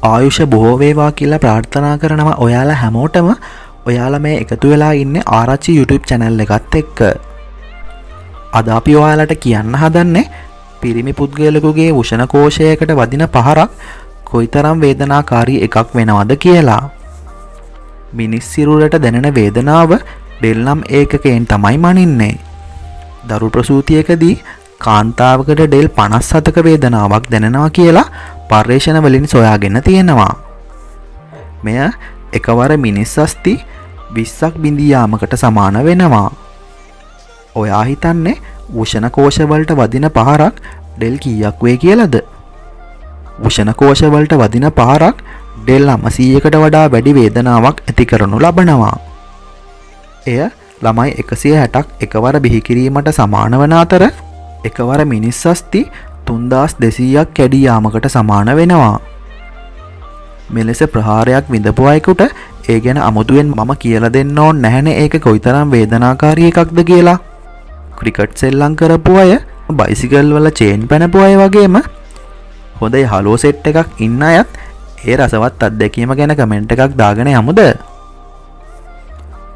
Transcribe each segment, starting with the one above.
ආයුෂ බොහෝ වේවා කියලා ප්‍රාර්ථනා කරනවා ඔයාලා හැමෝටම. ඔයාලා මේ එකතු වෙලා ඉන්නේ ආරච්චි YouTube channel එකත් එක්ක. අද අපි ඔයාලට කියන්න හදන්නේ පිරිමි පුද්ගලයෙකුගේ වෘෂණ කෝෂයකට වදින පහරක් කොයිතරම් වේදනාකාරී එකක් වෙනවද කියලා. මිනිස් සිරුරට දැනෙන වේදනාව ඩෙල් නම් ඒකකයෙන් තමයි මනින්නේ. දරු ප්‍රසූතියකදී කාන්තාවකට ඩෙල් 57ක වේදනාවක් දැනෙනවා කියලා පර්යේෂණ වලින් සොයාගෙන තියෙනවා. මෙය එකවර මිනිස් අස්ථි 20ක් බිඳී යාමකට සමාන වෙනවා. ඔයා හිතන්නේ වෘෂණ කෝෂ වලට වදින පහරක් ඩෙල් කීයක් වේ කියලාද? වෘෂණ කෝෂ වලට වදින පහරක් ඩෙල් 900කට වඩා වැඩි වේදනාවක් ඇති කරනු ලබනවා. එය ළමයි 160ක් එකවර බිහි කිරීමට සමාන වන අතර එකවර මිනිස් අස්ථි 3200ක් කැඩී යාමකට සමාන වෙනවා. මෙලෙස ප්‍රහාරයක් විඳපු අයෙකුට ඒ ගැන අමුතුවෙන් මම කියලා දෙන්න ඕන නැහැනේ ඒක කොයිතරම් වේදනාකාරී එකක්ද කියලා. ක්‍රිකට් සෙල්ලම් කරපු අය, බයිසිකල් වල චේන් පැනපු අය වගේම හොඳ යහලෝ සෙට් එකක් ඉන්න අයත් ඒ රසවත් අත්දැකීම ගැන කමෙන්ට් එකක් දාගෙන යමුද?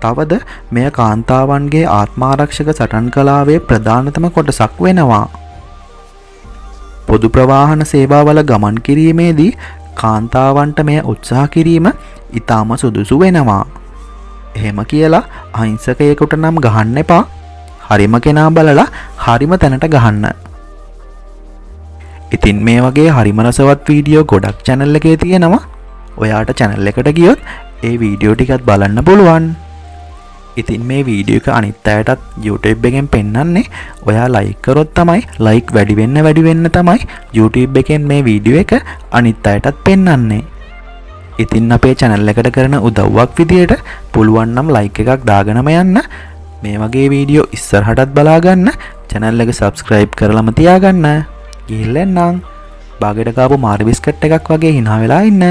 තවද මෙය කාන්තාවන්ගේ ආත්මාරක්ෂක සටන් කලාවේ ප්‍රධානතම කොටසක් වෙනවා. පොදු ප්‍රවාහන සේවාවල ගමන් කිරීමේදී කාන්තාවන්ට මෙය උත්සාහ කිරීම ඉතාම සුදුසු වෙනවා. එහෙම කියලා අහිංසකයෙකුට නම් ගහන්න එපා. හරිම කෙනා බලලා හරිම තැනට ගහන්න. ඉතින් මේ වගේ හරිම රසවත් වීඩියෝ ගොඩක් channel එකේ තියෙනවා. ඔයාට channel එකට ගියොත් ඒ වීඩියෝ ටිකත් බලන්න පුළුවන්. ඉතින් මේ වීඩියෝ එක අනිත් අයටත් YouTube එකෙන් පෙන්නන්නේ ඔයා like කරොත් තමයි like වැඩි වෙන්න තමයි YouTube එකෙන් මේ වීඩියෝ එක අනිත් අයටත් පෙන්නන්නේ. ඉතින් අපේ channel එකට කරන උදව්වක් විදියට පුළුවන් නම් like එකක් දාගෙනම යන්න. මේ වගේ වීඩියෝ ඉස්සරහටත් බලා ගන්න. channel එක subscribe කරලාම තියාගන්න. ගිහිල්ලා එන්නම්. බාගෙට කාපු මාරි බිස්කට් එකක් වගේ hina වෙලා ඉන්න.